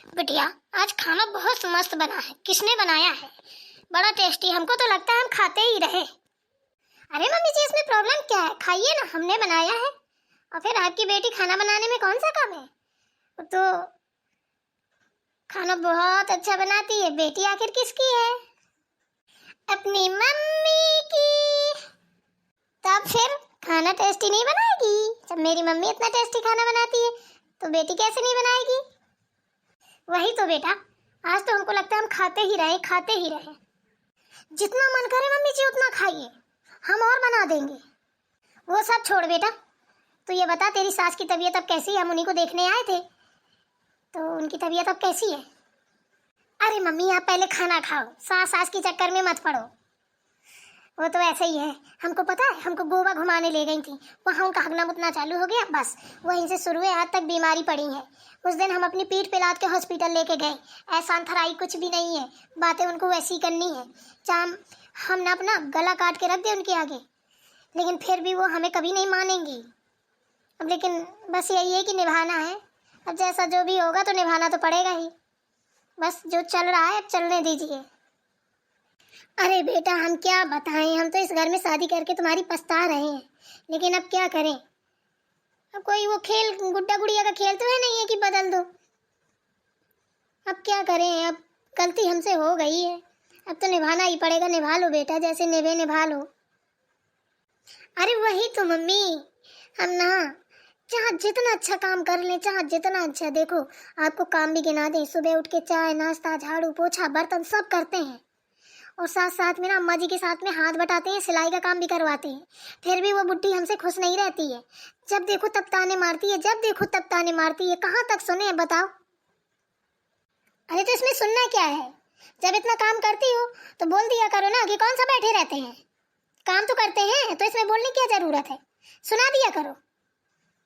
बिटिया, आज खाना बहुत मस्त बना है। किसने बनाया है? बड़ा टेस्टी। हमको तो लगता है हम खाते ही रहे। अरे मम्मी जी, इसमें प्रॉब्लम क्या है? खाइए ना, हमने बनाया है। और फिर आपकी बेटी खाना बनाने में कौन सा कम है? वो तो खाना बहुत अच्छा बनाती है। बेटी आखिर किसकी है? अपनी मम्मी की। तब फिर खाना टेस्टी नहीं बनाएगी? जब मेरी मम्मी इतना टेस्टी खाना बनाती है तो बेटी कैसे नहीं बनाएगी? वही तो बेटा, आज तो हमको लगता है हम खाते ही रहे। जितना मन करे मम्मी जी उतना खाइए, हम और बना देंगे। वो सब छोड़ बेटा, तो ये बता तेरी सास की तबीयत अब कैसी है? हम उन्हीं को देखने आए थे, तो उनकी तबीयत अब कैसी है? अरे मम्मी, आप पहले खाना खाओ, सास के चक्कर में मत पड़ो। वो तो ऐसे ही है। हमको पता है, हमको गोवा घुमाने ले गई थी, वहाँ उनका हगना मुतना चालू हो गया। बस वहीं से शुरू है, आज तक बीमारी पड़ी है। उस दिन हम अपनी पीठ पे लाद के हॉस्पिटल लेके गए। एहसान थराई कुछ भी नहीं है, बातें उनको वैसी करनी है। चाहे हम ना अपना गला काट के रख दे उनके आगे, लेकिन फिर भी वो हमें कभी नहीं मानेंगी। अब लेकिन बस यही है कि निभाना है। अब जैसा जो भी होगा तो निभाना तो पड़ेगा ही। बस जो चल रहा है अब चलने दीजिए। अरे बेटा, हम क्या बताएं, हम तो इस घर में शादी करके तुम्हारी पछता रहे हैं, लेकिन अब क्या करें? अब कोई वो खेल गुड्डा गुड़िया का खेल तो है नहीं है कि बदल दो। अब क्या करें, अब गलती हमसे हो गई है, अब तो निभाना ही पड़ेगा। निभा लो बेटा, जैसे निभा लो। अरे वही तो मम्मी, हम ना चाहे जितना अच्छा काम कर लें, चाहे जितना अच्छा, देखो आपको काम भी गिना दें, सुबह उठ के चाय नाश्ता झाड़ू पोछा बर्तन सब करते हैं, और साथ साथ में ना अम्मा जी के साथ में हाथ बटाते हैं, सिलाई का काम भी करवाते हैं। फिर भी वो बुड्ढी हमसे खुश नहीं रहती है। जब देखो तब ताने मारती है, जब देखो तब ताने मारती है। कहाँ तक सुने बताओ? अरे तो इसमें सुनना क्या है? जब इतना काम करती हो तो बोल दिया करो ना कि कौन सा बैठे रहते हैं। काम तो करते हैं, तो इसमें बोलने की क्या जरूरत है? सुना दिया करो।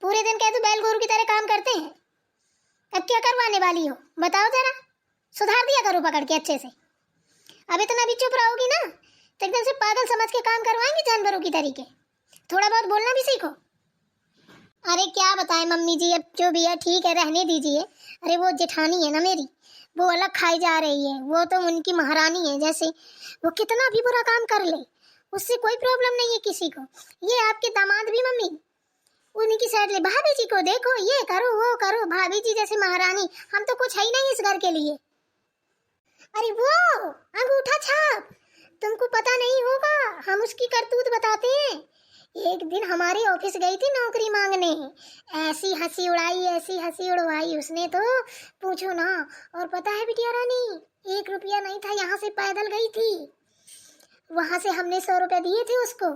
पूरे दिन कह दो बैल गोरू की तरह काम करते हैं। अब क्या करवाने वाली हो बताओ जरा? सुधार दिया करो पकड़ के अच्छे से। अब इतना भी चुप रहोगी ना तो एकदम से पागल समझ के काम करवाएंगे जानवरों की तरीके। थोड़ा बहुत बोलना भी सीखो। अरे क्या बताएं मम्मी जी, अब जो भी है ठीक है, रहने दीजिए। अरे वो जेठानी है ना मेरी, वो अलग खाई जा रही है। वो तो उनकी महारानी है जैसे, वो कितना भी बुरा काम कर ले उससे कोई प्रॉब्लम नहीं है किसी को। ये आपके दामाद भी मम्मी उन्हीं की साइड ले, भाभी जी को देखो, ये करो वो करो, भाभी जी जैसे महारानी। हम तो कुछ है ही नहीं इस घर के लिए। अरे वो अंगूठा छाप, तुमको पता नहीं होगा, हम उसकी करतूत बताते हैं। एक दिन हमारे ऑफिस गई थी नौकरी मांगने, ऐसी हंसी उड़ाई, ऐसी हंसी उड़वाई उसने तो पूछो ना। और पता है बिटिया रानी, 1 रुपया नहीं था, यहाँ से पैदल गई थी। वहां से हमने 100 रुपये दिए थे उसको।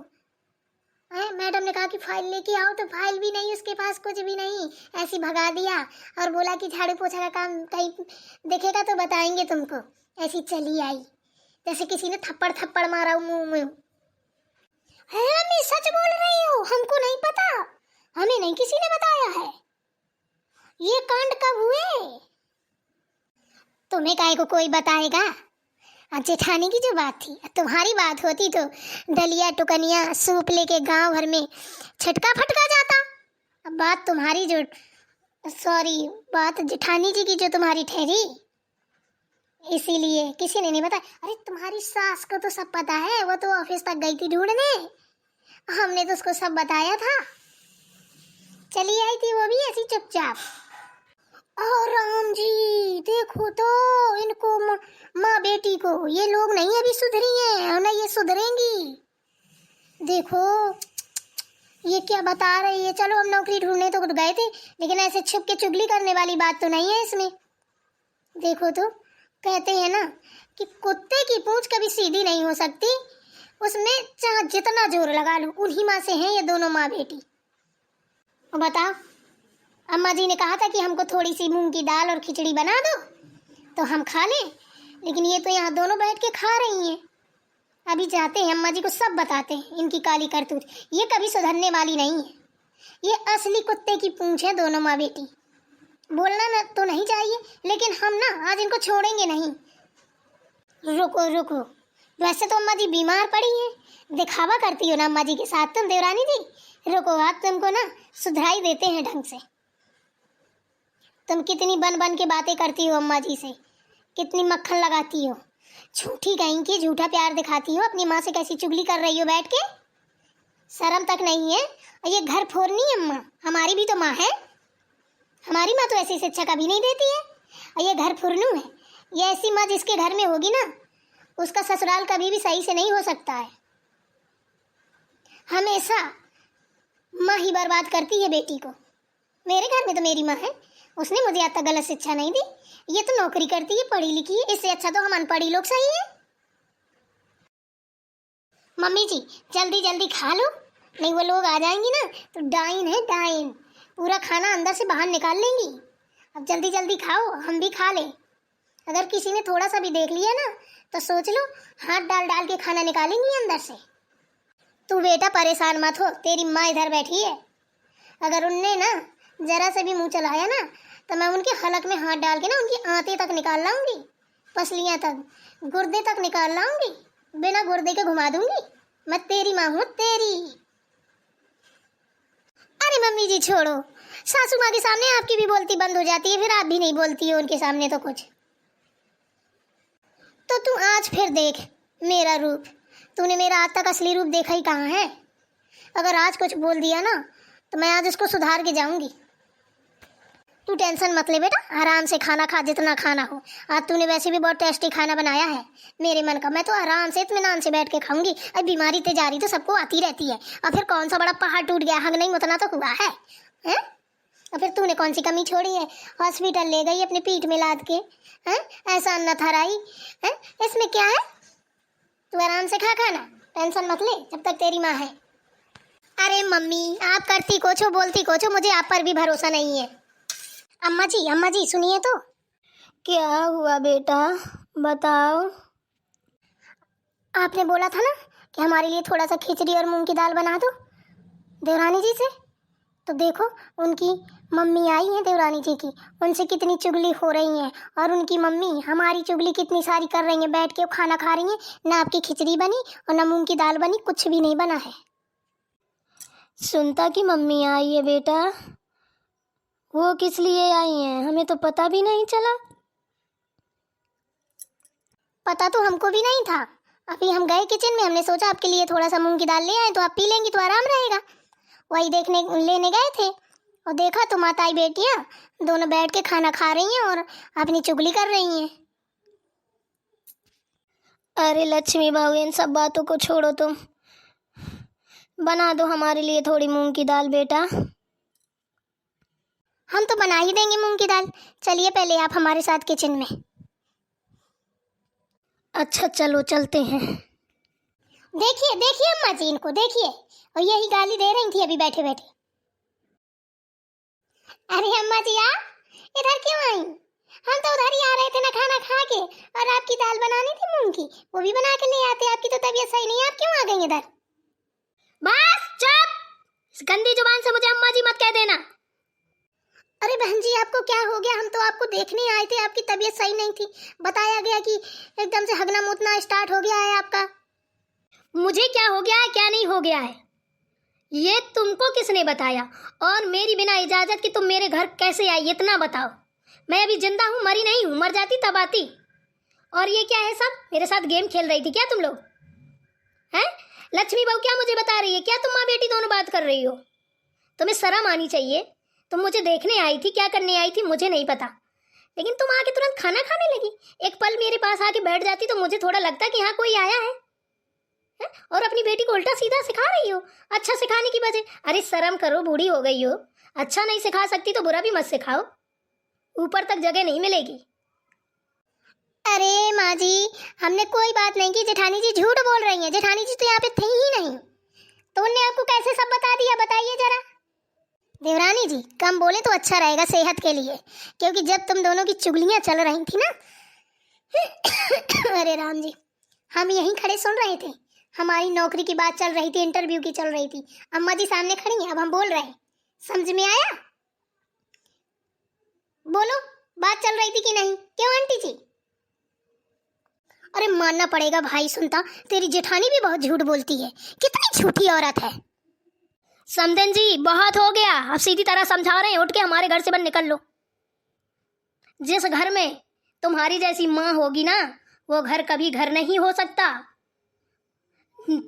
मैडम ने कहा कि फाइल लेके आओ, तो फाइल भी नहीं उसके पास, कुछ भी नहीं, ऐसी भगा दिया। और बोला कि झाड़ू पोछा का काम कहीं देखेगा तो बताएंगे तुमको। ऐसी चली आई जैसे किसी ने थप्पड़ थप्पड़ मारा मुंह में। है मम्मी, सच बोल रही हो, हमको नहीं पता, हमें नहीं किसी ने बताया है। ये कांड कब हुए? तुम्हें काहे को कोई बताएगा? जेठानी की जो बात थी, तुम्हारी बात होती तो डलिया टुकनिया सूप लेके गांव भर में छटका फटका जाता। अब बात तुम्हारी जो, सॉरी, बात जेठानी जी की जो तुम्हारी ठहरी, इसीलिए किसी ने नहीं बताया। अरे तुम्हारी सास को तो सब पता है, वो तो ऑफिस तक गई थी ढूंढने, हमने तो उसको सब बताया था। चली आई थी वो भी ऐसी चुपचाप। और राम जी, देखो तो इनको माँ बेटी को, ये लोग नहीं अभी सुधरी हैं और ना ये सुधरेंगी। देखो ये क्या बता रही है। चलो हम नौकरी ढूंढने तो गए थे, लेकिन ऐसे छुप के चुगली करने वाली बात तो नहीं है इसमें। देखो तो, कहते हैं ना कि कुत्ते की पूंछ कभी सीधी नहीं हो सकती, उसमें चाहे जितना जोर लगा लो। उन्हीं माँ से हैं ये दोनों माँ बेटी। बताओ, अम्मा जी ने कहा था कि हमको थोड़ी सी मूंग की दाल और खिचड़ी बना दो तो हम खा लें, लेकिन ये तो यहाँ दोनों बैठ के खा रही हैं। अभी जाते हैं अम्मा जी को सब बताते हैं इनकी काली करतूत। ये कभी सुधरने वाली नहीं है, ये असली कुत्ते की पूंछ है दोनों माँ बेटी। बोलना ना तो नहीं चाहिए, लेकिन हम ना आज इनको छोड़ेंगे नहीं। रुको रुको, वैसे तो अम्मा जी बीमार पड़ी हैं, दिखावा करती हो ना अम्मा जी के साथ तुम देवरानी जी। रुको, आप तुमको ना सुधराई देते हैं ढंग से। तुम कितनी बन बन के बातें करती हो अम्मा जी से, कितनी मक्खन लगाती हो, झूठी कहीं की झूठा प्यार दिखाती हो, अपनी माँ से कैसी चुगली कर रही हो बैठ के, शर्म तक नहीं है। और ये घर फोड़नी है अम्मा, हमारी भी तो माँ है, हमारी माँ तो ऐसी शिक्षा कभी नहीं देती है। और ये घर फुरनू है, ये ऐसी माँ जिसके घर में होगी ना, उसका ससुराल कभी भी सही से नहीं हो सकता है। हमेशा माँ ही बर्बाद करती है बेटी को। मेरे घर में तो मेरी माँ है, उसने मुझे आज तक गलत शिक्षा नहीं दी। ये तो नौकरी करती है, पढ़ी लिखी है, इससे अच्छा तो हम अनपढ़ी लोग सही है। मम्मी जी जल्दी जल्दी खा लो, नहीं वो लोग आ जाएंगी ना तो डाइन है डाइन, पूरा खाना अंदर से बाहर निकाल लेंगी। अब जल्दी जल्दी खाओ, हम भी खा लें। अगर किसी ने थोड़ा सा भी देख लिया ना तो सोच लो हाथ डाल डाल के खाना निकालेंगी अंदर से। तू बेटा परेशान मत हो, तेरी माँ इधर बैठी है, अगर उनने ना जरा से भी मुंह चलाया ना तो मैं उनके हलक में हाथ डाल के ना उनकी आंतें तक निकाल लाऊंगी, पसलियां तक, गुर्दे तक निकाल लाऊंगी, बिना गुर्दे के घुमा दूंगी। मैं तेरी माँ हूँ तेरी। अरे मम्मी जी छोड़ो, सासू माँ के सामने आपकी भी बोलती बंद हो जाती है, फिर आप भी नहीं बोलती हो उनके सामने तो कुछ। तो तू आज फिर देख मेरा रूप, तूने मेरा आज तक असली रूप देखा ही कहाँ है। अगर आज कुछ बोल दिया ना तो मैं आज उसको सुधार के जाऊंगी। तू टेंशन मत ले बेटा, आराम से खाना खा जितना खाना हो। आज तूने वैसे भी बहुत टेस्टी खाना बनाया है मेरे मन का, मैं तो आराम से इत्मीनान से बैठ के खाऊंगी। अब बीमारी तेजारी तो सबको आती रहती है, और फिर कौन सा बड़ा पहाड़ टूट गया, हग नहीं उतना तो हुआ है, हैं? और फिर तूने कौन सी कमी छोड़ी है, हॉस्पिटल ले गई अपनी पीठ में लाद के, हैं? ऐसा अन्न थराई है, इसमें क्या है? तू आराम से खा खाना, टेंशन मत ले जब तक तेरी माँ है। अरे मम्मी आप करती कुछ हो बोलती कुछ हो, मुझे आप पर भी भरोसा नहीं है। अम्मा जी सुनिए तो। क्या हुआ बेटा बताओ। आपने बोला था ना कि हमारे लिए थोड़ा सा खिचड़ी और मूंग की दाल बना दो देवरानी जी से, तो देखो उनकी मम्मी आई है देवरानी जी की, उनसे कितनी चुगली हो रही है, और उनकी मम्मी हमारी चुगली कितनी सारी कर रही है, बैठ के खाना खा रही है, ना आपकी खिचड़ी बनी और ना मूंग की दाल बनी, कुछ भी नहीं बना है। सुनता कि मम्मी आई है बेटा, वो किस लिए आई हैं, हमें तो पता भी नहीं चला। पता तो हमको भी नहीं था, अभी हम गए किचन में, हमने सोचा आपके लिए थोड़ा सा मूंग की दाल ले आए तो आप पी लेंगी तो आराम रहेगा, वही देखने लेने गए थे और देखा तो माताई बेटियां दोनों बैठ के खाना खा रही हैं और अपनी चुगली कर रही हैं। अरे लक्ष्मी बहू इन सब बातों को छोड़ो, तुम बना दो हमारे लिए थोड़ी मूंग की दाल बेटा। हम तो बना ही देंगे मूंग की दाल, चलिए पहले आप हमारे साथ किचन में। अच्छा चलो चलते हैं। देखिए देखिए अम्मा जी इनको देखिए, और यही गाली दे रही थी अभी बैठे बैठे। अरे अम्मा जी आप इधर क्यों आई? हम तो उधर ही आ रहे थे ना खाना खा के, और आपकी दाल बनानी थी मूंग की, वो भी बना के ले आते। आपकी तो तबीयत सही नहीं है, आप क्यों आ गई इधर? बस चुप, इस गंदी जुबान से मुझे अम्मा जी मत कह देना। अरे बहन जी आपको क्या हो गया? हम तो आपको देखने आए थे, आपकी तबीयत सही नहीं थी, बताया गया कि एकदम से हगना मुतना स्टार्ट हो गया है आपका। मुझे क्या हो गया है क्या नहीं हो गया है ये तुमको किसने बताया, और मेरी बिना इजाजत की तुम मेरे घर कैसे आई इतना बताओ। मैं अभी जिंदा हूँ, मरी नहीं हूँ, मर जाती तब आती। और ये क्या है सब, मेरे साथ गेम खेल रही थी क्या तुम लोग हैं? लक्ष्मी बहू क्या मुझे बता रही है, क्या तुम माँ बेटी दोनों बात कर रही हो? तुम्हें शर्म आनी चाहिए, तुम मुझे देखने आई थी, क्या करने आई थी मुझे नहीं पता, लेकिन तुम आके तुरंत खाना खाने लगी। एक पल मेरे पास आके बैठ जाती तो मुझे थोड़ा लगता कि हाँ कोई आया है? और अपनी बेटी को उल्टा सीधा सिखा रही हो, अच्छा सिखाने की बजाय। अरे शर्म करो, बूढ़ी हो गई हो, अच्छा नहीं सिखा सकती तो बुरा भी मत सिखाओ, ऊपर तक जगह नहीं मिलेगी। अरे माँ जी हमने कोई बात नहीं की, जेठानी जी झूठ बोल रही हैं, जेठानी जी तो यहाँ पे थी ही नहीं, तो उनने आपको कैसे सब बता दिया बताइए जरा। देवरानी जी कम बोले तो अच्छा रहेगा सेहत के लिए, क्योंकि जब तुम दोनों की चुगलियां चल रही थी ना अरे राम जी हम यहीं खड़े सुन रहे थे, हमारी नौकरी की बात चल रही थी, इंटरव्यू की चल रही थी, अम्मा जी सामने खड़ी हैं, अब हम बोल रहे हैं, समझ में आया? बोलो बात चल रही थी कि नहीं, क्यों आंटी जी? अरे मानना पड़ेगा भाई, सुनता तेरी जेठानी भी बहुत झूठ बोलती है, कितनी झूठी औरत है। समधन जी बहुत हो गया, अब सीधी तरह समझा रहे हैं, उठ के हमारे घर से बाहर निकल लो। जिस घर में तुम्हारी जैसी माँ होगी ना, वो घर कभी घर नहीं हो सकता।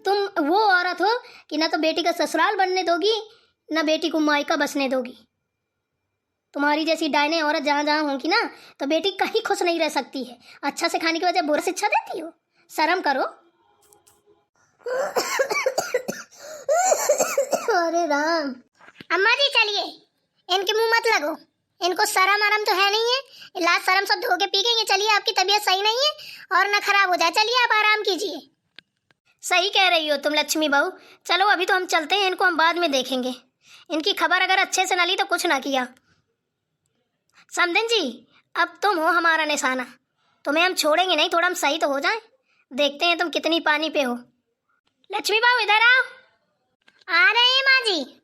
तुम वो औरत हो कि ना तो बेटी का ससुराल बनने दोगी, ना बेटी को मायका बसने दोगी। तुम्हारी जैसी डायने औरत जहाँ जहाँ होंगी ना, तो बेटी कहीं खुश नहीं रह सकती है। अच्छा से खाने की वजह बुरा शिक्षा देती हो, शर्म करो। अरे राम। अम्मा जी चलिए, इनके मुंह मत लगो, इनको शर्म आराम तो है नहीं है, इलाज शर्म सब धो के पी गई हैं। चलिए, आपकी तबीयत सही नहीं है और ना खराब हो जाए, चलिए आप आराम कीजिए। सही कह रही हो तुम लक्ष्मी बहू। चलो अभी तो हम चलते हैं, इनको हम बाद में देखेंगे। इनकी खबर अगर अच्छे से न ली तो कुछ ना किया। समधिन जी, अब तुम हो हमारा निशाना, तुम्हें हम छोड़ेंगे नहीं, थोड़ा हम सही तो हो जाए। देखते हैं तुम कितनी पानी पे हो। लक्ष्मी बहू इधर आओ। आ रहे हैं माँ जी।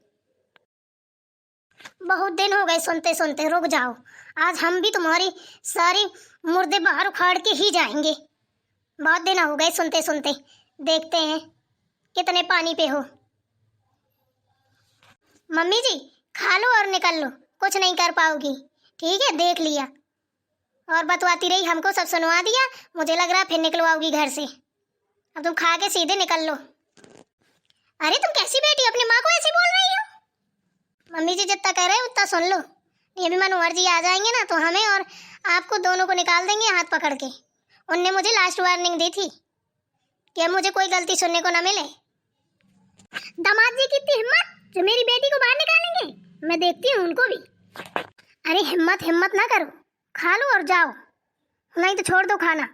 बहुत दिन हो गए सुनते सुनते, रुक जाओ, आज हम भी तुम्हारी सारी मुर्दे बाहर उखाड़ के ही जाएंगे। बहुत दिन हो गए सुनते सुनते, देखते हैं कितने पानी पे हो। मम्मी जी खा लो और निकल लो, कुछ नहीं कर पाओगी, ठीक है, देख लिया और बतवाती रही, हमको सब सुनवा दिया, मुझे लग रहा फिर निकलवाओगी घर से। अब तुम खा के सीधे निकल लो। अरे तुम कैसी बेटी, अपनी माँ को ऐसे बोल रही हो? मम्मी जी जितना कह रहे हो उतना सुन लो, ये भी मनोहर जी आ जाएंगे ना तो हमें और आपको दोनों को निकाल देंगे हाथ पकड़ के। उनने मुझे लास्ट वार्निंग दी थी कि अब मुझे कोई गलती सुनने को ना मिले। दामाद जी की इतनी हिम्मत जो मेरी बेटी को बाहर निकालेंगे, मैं देखती हूँ उनको भी। अरे हिम्मत हिम्मत ना करो, खा लो और जाओ, नहीं तो छोड़ दो खाना।